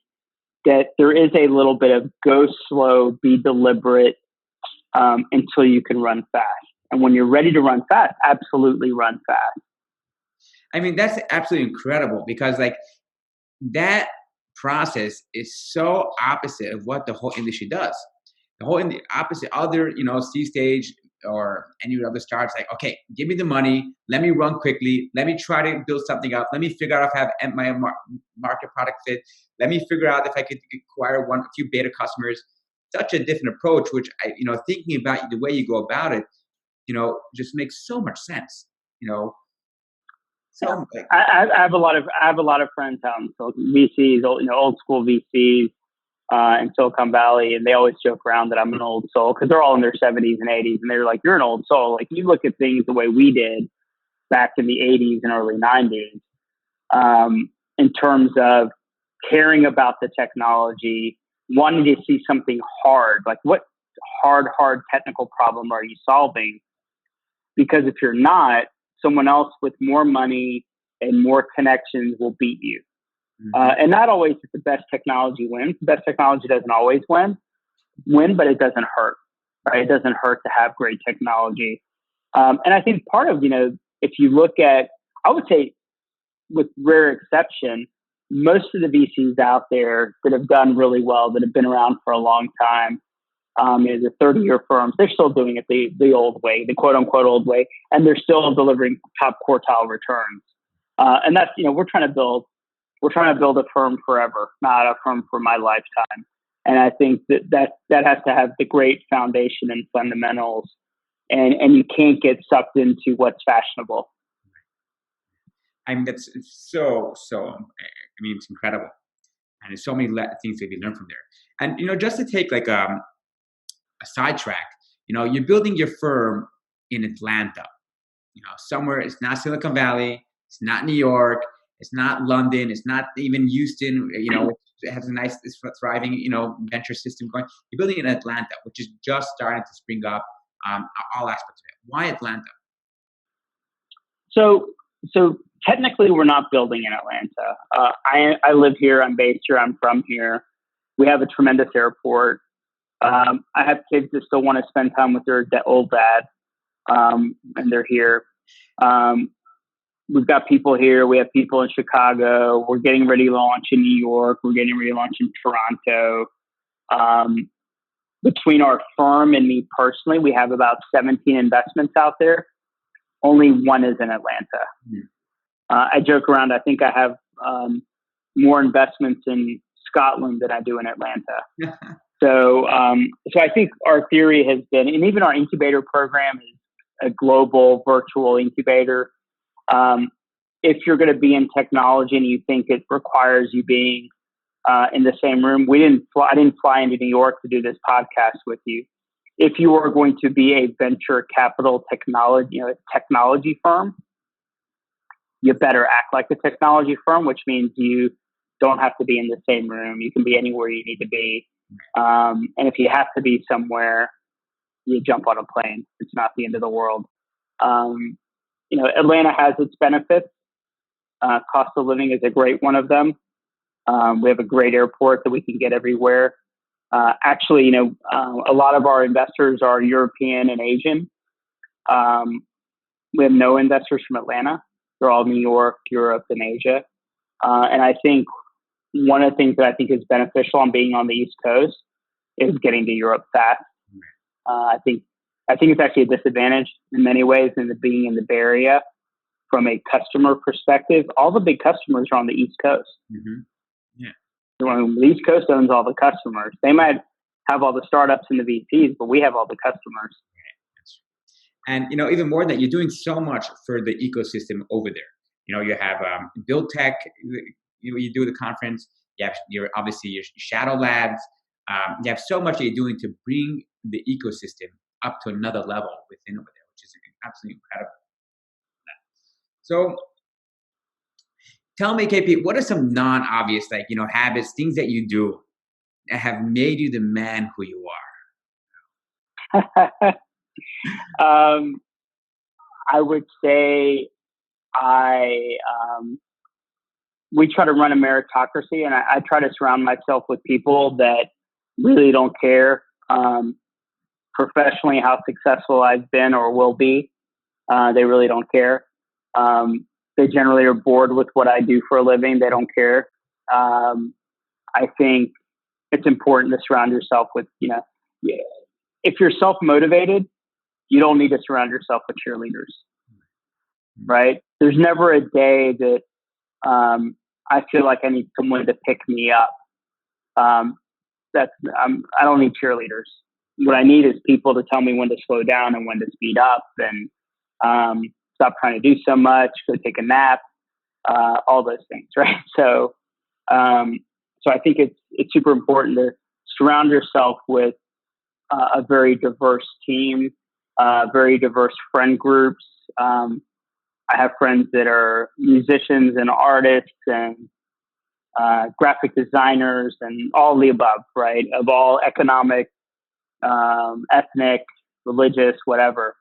that there is a little bit of go slow, be deliberate until you can run fast. And when you're ready to run fast, absolutely run fast. I mean, that's absolutely incredible because like that process is so opposite of what the whole industry does. The whole opposite other, C stage or any other startups like, okay, give me the money, let me run quickly, let me try to build something up, let me figure out if I have my market product fit, let me figure out if I could acquire a few beta customers. Such a different approach, which thinking about the way you go about it, just makes so much sense. So I have a lot of friends out in Silicon VCs, old school VCs in Silicon Valley, and they always joke around that I'm an old soul because they're all in their 70s and 80s, and they're like, "You're an old soul. Like you look at things the way we did back in the 80s and early 90s, in terms of caring about the technology, wanting to see something hard. Like what hard technical problem are you solving? Because if you're not, someone else with more money and more connections will beat you. And not always is the best technology wins. The best technology doesn't always win, but it doesn't hurt, right? It doesn't hurt to have great technology. And I think part of, if you look at, I would say with rare exception, most of the VCs out there that have done really well, that have been around for a long time, the 30-year firms, they're still doing it the old way, the quote unquote old way, and they're still delivering top quartile returns. And that's, we're trying to build a firm forever, not a firm for my lifetime. And I think that has to have the great foundation and fundamentals, and you can't get sucked into what's fashionable. I mean, that's so, it's incredible. And there's so many things that we learn from there. And, just to take like a sidetrack, you're building your firm in Atlanta, somewhere. It's not Silicon Valley, it's not New York, it's not London, it's not even Houston, it has a nice, thriving, venture system going. You're building in Atlanta, which is just starting to spring up, all aspects of it. Why Atlanta? So technically we're not building in Atlanta. I live here, I'm based here, I'm from here. We have a tremendous airport. I have kids that still want to spend time with their old dad, and they're here. We've got people here. We have people in Chicago. We're getting ready to launch in New York. We're getting ready to launch in Toronto. Between our firm and me personally, we have about 17 investments out there. Only one is in Atlanta. I joke around. I think I have more investments in Scotland than I do in Atlanta. So I think our theory has been, and even our incubator program is a global virtual incubator. If you're going to be in technology and you think it requires you being in the same room, I didn't fly into New York to do this podcast with you. If you are going to be a venture capital technology firm, you better act like a technology firm, which means you don't have to be in the same room. You can be anywhere you need to be. And if you have to be somewhere, you jump on a plane. It's not the end of the world. Atlanta has its benefits. Cost of living is a great one of them. We have a great airport that we can get everywhere. Actually, a lot of our investors are European and Asian. We have no investors from Atlanta. They're all New York, Europe, and Asia. And I think one of the things that I think is beneficial on being on the East Coast is getting to Europe fast. I think it's actually a disadvantage in many ways in being in the Bay Area from a customer perspective. All the big customers are on the East Coast. Mm-hmm. Yeah. The East Coast owns all the customers. They might have all the startups and the VCs, but we have all the customers. And, even more than that, you're doing so much for the ecosystem over there. You have Build Tech, you do the conference. You have your Shadow Labs. You have so much that you're doing to bring the ecosystem up to another level within over there, which is absolutely incredible. So tell me, KP, what are some non-obvious, habits, things that you do have made you the man who you I would say we try to run a meritocracy, and I try to surround myself with people that really don't care professionally how successful I've been or will be. They really don't care. They generally are bored with what I do for a living. They don't care. I think it's important to surround yourself with, if you're self-motivated, you don't need to surround yourself with cheerleaders, right? There's never a day that I feel like I need someone to pick me up. I don't need cheerleaders. What I need is people to tell me when to slow down and when to speed up and stop trying to do so much, go take a nap, all those things, right? So I think it's super important to surround yourself with a very diverse team, very diverse friend groups. I have friends that are musicians and artists and graphic designers and all the above, right? Of all economic, ethnic, religious, whatever.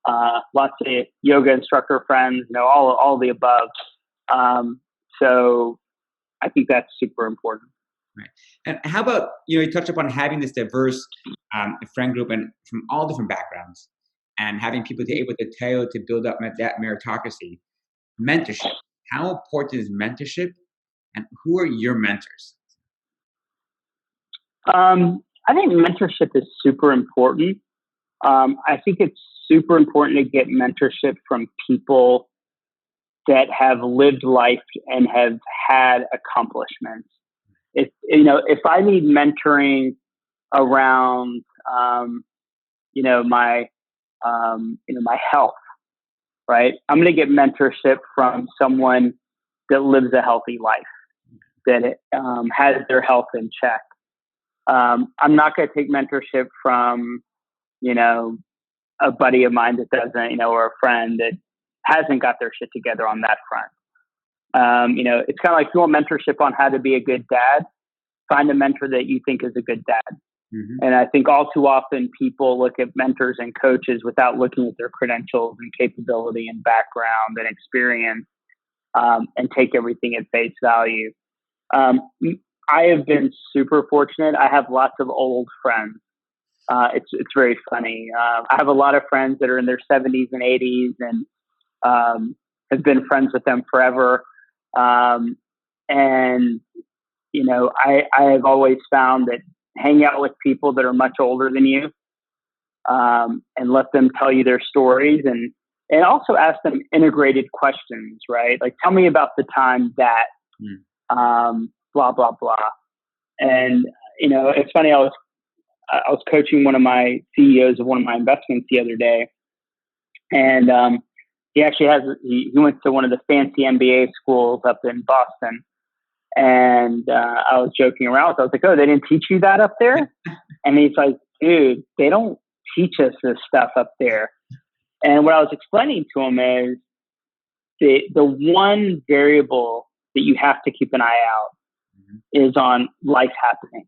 Lots of yoga instructor friends, all the above. So I think that's super important. Right. And how about, you touched upon having this diverse friend group and from all different backgrounds and having people to able to tell to build up that meritocracy. Mentorship. How important is mentorship and who are your mentors? I think mentorship is super important. I think it's super important to get mentorship from people that have lived life and have had accomplishments. If I need mentoring around, my health, right? I'm going to get mentorship from someone that lives a healthy life, that has their health in check. I'm not going to take mentorship from, a buddy of mine that doesn't, or a friend that hasn't got their shit together on that front. It's kind of like if you want mentorship on how to be a good dad, find a mentor that you think is a good dad. Mm-hmm. And I think all too often people look at mentors and coaches without looking at their credentials and capability and background and experience, and take everything at face value. I have been super fortunate. I have lots of old friends. It's very funny. I have a lot of friends that are in their 70s and 80s and have been friends with them forever. I have always found that hang out with people that are much older than you, and let them tell you their stories and also ask them integrated questions, right? Like, tell me about the time that, blah, blah, blah. And, it's funny. I was coaching one of my CEOs of one of my investments the other day, and he actually he went to one of the fancy MBA schools up in Boston. And I was joking around. I was like, "Oh, they didn't teach you that up there?" And he's like, "Dude, they don't teach us this stuff up there." And what I was explaining to him is the one variable that you have to keep an eye out is on life happening.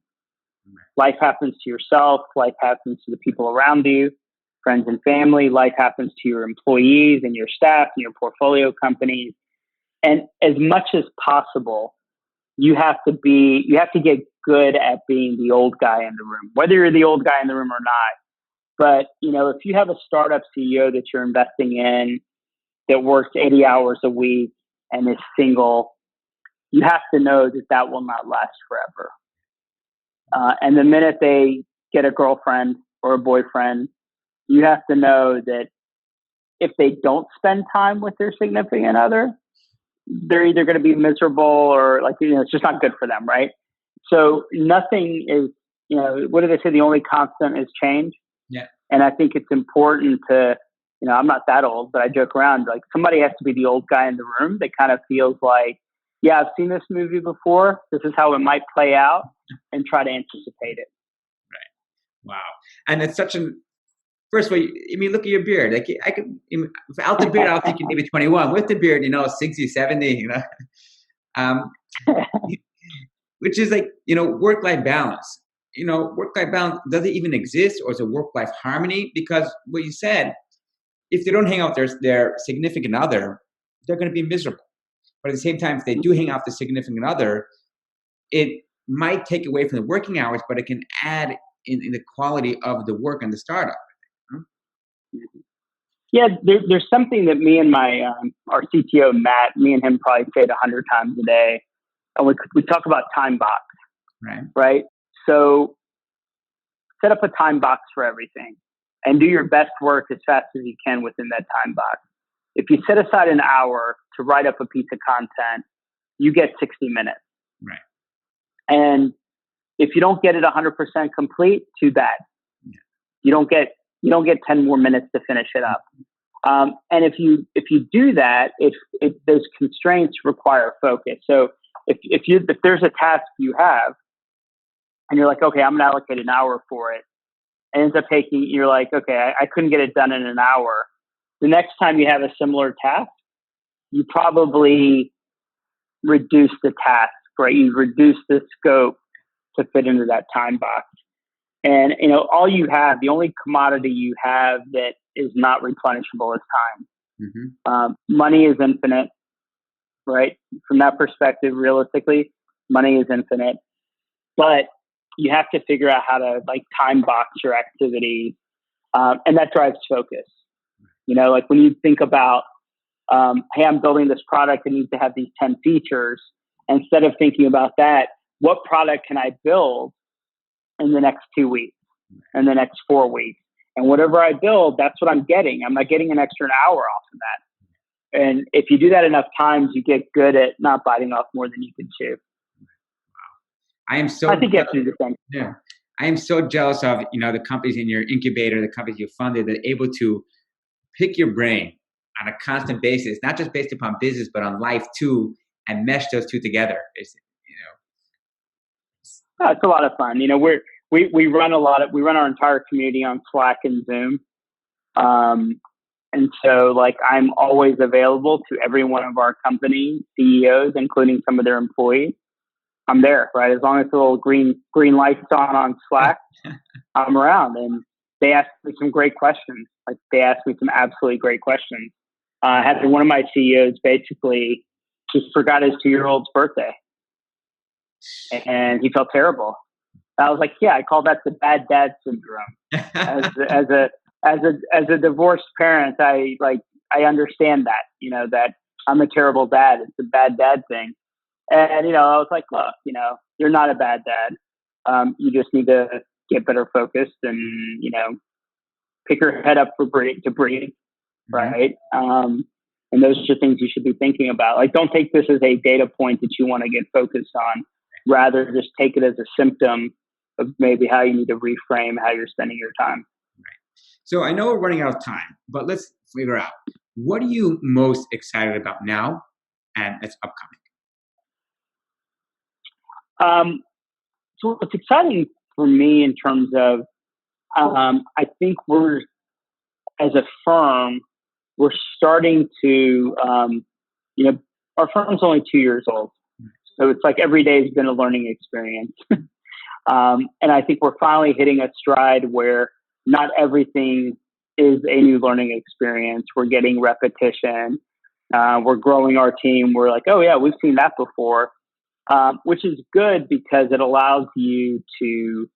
Life happens to yourself. Life happens to the people around you, friends and family. Life happens to your employees and your staff and your portfolio companies. And as much as possible, you have to get good at being the old guy in the room, whether you're the old guy in the room or not. But, if you have a startup CEO that you're investing in that works 80 hours a week and is single, you have to know that will not last forever. And the minute they get a girlfriend or a boyfriend, you have to know that if they don't spend time with their significant other, they're either going to be miserable or it's just not good for them, right? So nothing is, what do they say? The only constant is change. Yeah. And I think it's important to, I'm not that old, but I joke around, like somebody has to be the old guy in the room that kind of feels like, yeah, I've seen this movie before. This is how it might play out, and try to anticipate it. Right. Wow. And it's such first of all, look at your beard. Like I could, without the beard, I'll think you maybe 21. With the beard, 60, 70, which is like, work-life balance. work-life balance, does it even exist, or is it work-life harmony? Because what you said, if they don't hang out with their significant other, they're going to be miserable. But at the same time, if they do hang out with the significant other, it might take away from the working hours, but it can add in the quality of the work and the startup. Yeah, there's something that me and my our CTO Matt, me and him probably say it 100 times a day, and we talk about time box, right? So set up a time box for everything, and do your best work as fast as you can within that time box. If you set aside an hour to write up a piece of content, you get 60 minutes. Right. And if you don't get it 100% complete, too bad. Yeah. You don't get 10 more minutes to finish it up. And if you do that, if those constraints require focus. So if there's a task you have, and you're like, okay, I'm gonna allocate an hour for it, and ends up taking, you're like, okay, I couldn't get it done in an hour. The next time you have a similar task, you probably reduce the task, right? You reduce the scope to fit into that time box. And, all you have, the only commodity you have that is not replenishable is time. Mm-hmm. Money is infinite, right? From that perspective, realistically, money is infinite. But you have to figure out how to time box your activities. And that drives focus. When you think about, hey, I'm building this product that needs to have these 10 features, instead of thinking about that, what product can I build in the next 2 weeks and the next 4 weeks? And whatever I build, that's what I'm getting. I'm not getting an extra hour off of that. And if you do that enough times, you get good at not biting off more than you can chew. I think you have to do the same. Yeah. I am so jealous of, the companies in your incubator, the companies you funded, that are able to pick your brain on a constant basis, not just based upon business, but on life too, and mesh those two together. It's a lot of fun. We run our entire community on Slack and Zoom. And so I'm always available to every one of our company CEOs, including some of their employees. I'm there, right? As long as the little green light's on Slack, I'm around. And they asked me some great questions. They asked me some absolutely great questions. I had one of my CEOs basically just forgot his 2-year-old's birthday, and he felt terrible. I was like, yeah, I call that the bad dad syndrome. As a divorced parent, I understand that, that I'm a terrible dad. It's a bad dad thing. And, I was like, look, you're not a bad dad. You just need to get better focused and, pick your head up to breathe, right? And those are things you should be thinking about. Don't take this as a data point that you want to get focused on. Rather, just take it as a symptom of maybe how you need to reframe how you're spending your time. Right. So I know we're running out of time, but let's figure out, what are you most excited about now and it's upcoming? So what's exciting for me in terms of, I think as a firm, we're starting to, our firm's only 2 years old. So it's every day has been a learning experience. And I think we're finally hitting a stride where not everything is a new learning experience. We're getting repetition. We're growing our team. We're like, oh yeah, we've seen that before. Which is good because it allows you to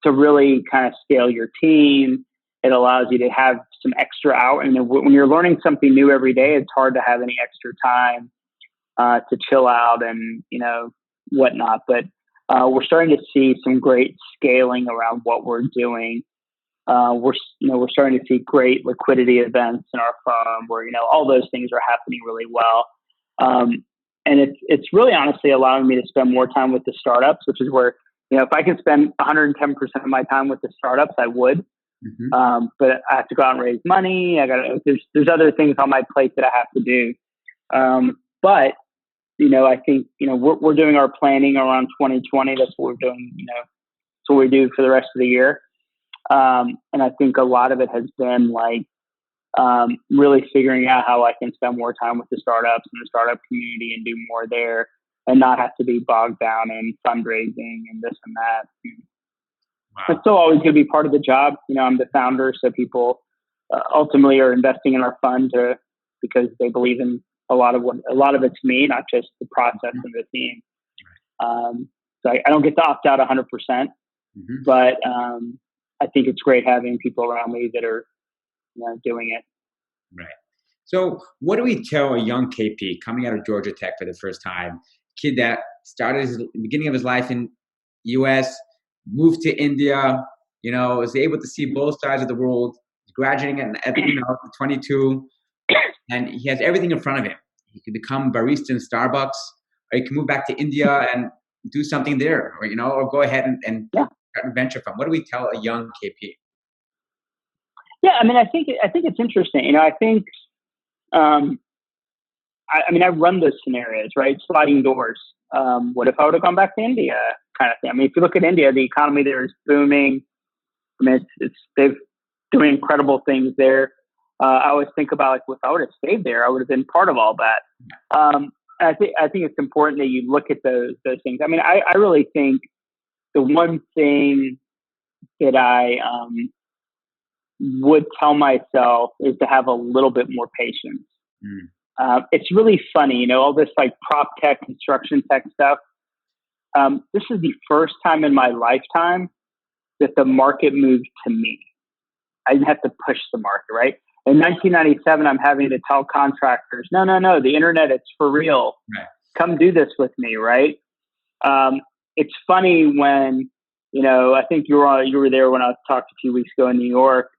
really kind of scale your team. It allows you to have some extra hours. And when you're learning something new every day, it's hard to have any extra time to chill out and whatnot. But we're starting to see some great scaling around what we're doing. We're starting to see great liquidity events in our firm where all those things are happening really well. And it's really honestly allowing me to spend more time with the startups, which is where, if I could spend 110% of my time with the startups, I would. Mm-hmm. But I have to go out and raise money. There's other things on my plate that I have to do. But, I think, we're doing our planning around 2020. That's what we're doing, that's what we do for the rest of the year. And I think a lot of it has been really figuring out how I can spend more time with the startups and the startup community and do more there, and not have to be bogged down in fundraising and this and that. Wow. It's still always going to be part of the job. I'm the founder, so people ultimately are investing in our fund because they believe in a lot of it's me, not just the process and the team. So I don't get to opt out 100%, but I think it's great having people around me that are doing it. Right. So what do we tell a young KP coming out of Georgia Tech for the first time, kid that started the beginning of his life in U.S., moved to India, was able to see both sides of the world, graduating at 22, and he has everything in front of him. He could become barista in Starbucks, or he can move back to India and do something there, or go ahead and start a venture fund. What do we tell a young KP? Yeah, I think it's interesting. I think, I run those scenarios, right? Sliding doors. What if I would have gone back to India, kind of thing? If you look at India, the economy there is booming. They've doing incredible things there. I always think about if I would have stayed there, I would have been part of all that. I think it's important that you look at those things. I really think the one thing that I would tell myself is to have a little bit more patience. It's really funny, all this like prop tech, construction tech stuff. This is the first time in my lifetime that the market moved to me. I didn't have to push the market, right? In 1997, I'm having to tell contractors, no, the internet, it's for real. Right. Come do this with me, right? It's funny when, I think you were there when I talked a few weeks ago in New York,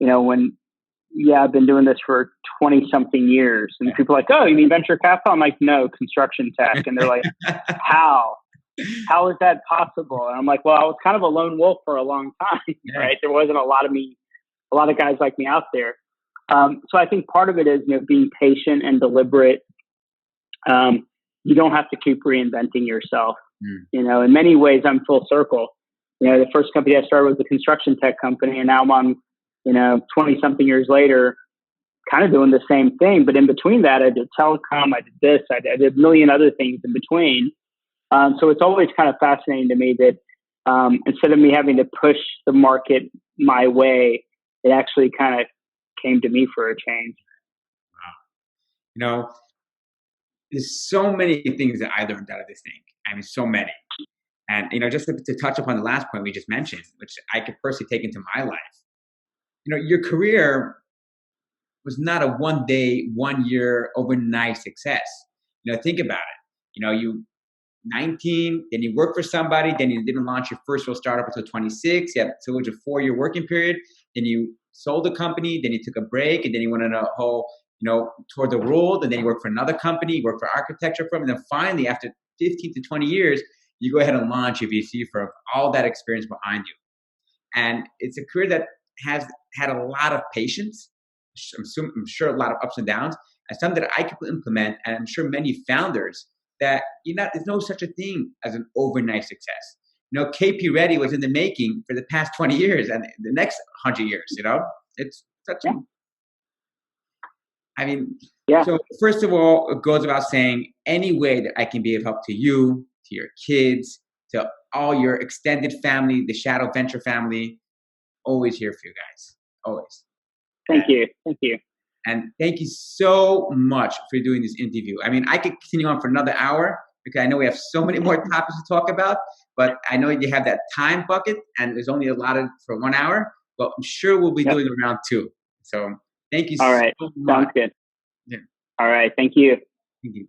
I've been doing this for 20 something years. And people are like, oh, you mean venture capital? I'm like, no, construction tech. And they're like, how is that possible? And I'm like, well, I was kind of a lone wolf for a long time, right? There wasn't a lot of guys like me out there. So I think part of it is, being patient and deliberate. You don't have to keep reinventing yourself. In many ways, I'm full circle. The first company I started was a construction tech company, and now I'm 20 something years later, kind of doing the same thing. But in between that, I did telecom, I did this, I did a million other things in between. So it's always kind of fascinating to me that instead of me having to push the market my way, it actually kind of came to me for a change. Wow. There's so many things that I learned out of this thing. So many. And, just to touch upon the last point we just mentioned, which I could personally take into my life. Your career was not a 1 day, 1 year, overnight success. Think about it. You 19, then you work for somebody, then you didn't launch your first real startup until 26. So it was a 4-year working period. Then you sold the company, then you took a break, and then you went on a whole, tour the world, and then you work for another company, you work for architecture firm, and then finally, after 15 to 20 years, you go ahead and launch your VC firm, all that experience behind you. And it's a career that has had a lot of patience. I'm sure a lot of ups and downs, and some that I could implement, and I'm sure many founders that there's no such a thing as an overnight success. KP Reddy was in the making for the past 20 years and the next 100 years. It's such. So first of all, it goes about saying any way that I can be of help to you, to your kids, to all your extended family, the Shadow Venture family, always here for you guys. Always. Thank you. And thank you so much for doing this interview. I could continue on for another hour because I know we have so many more topics to talk about, but I know you have that time bucket and there's only allotted for 1 hour, but I'm sure we'll be doing round 2. So thank you All right. so much. Sounds good. Yeah. All right. Thank you. Thank you.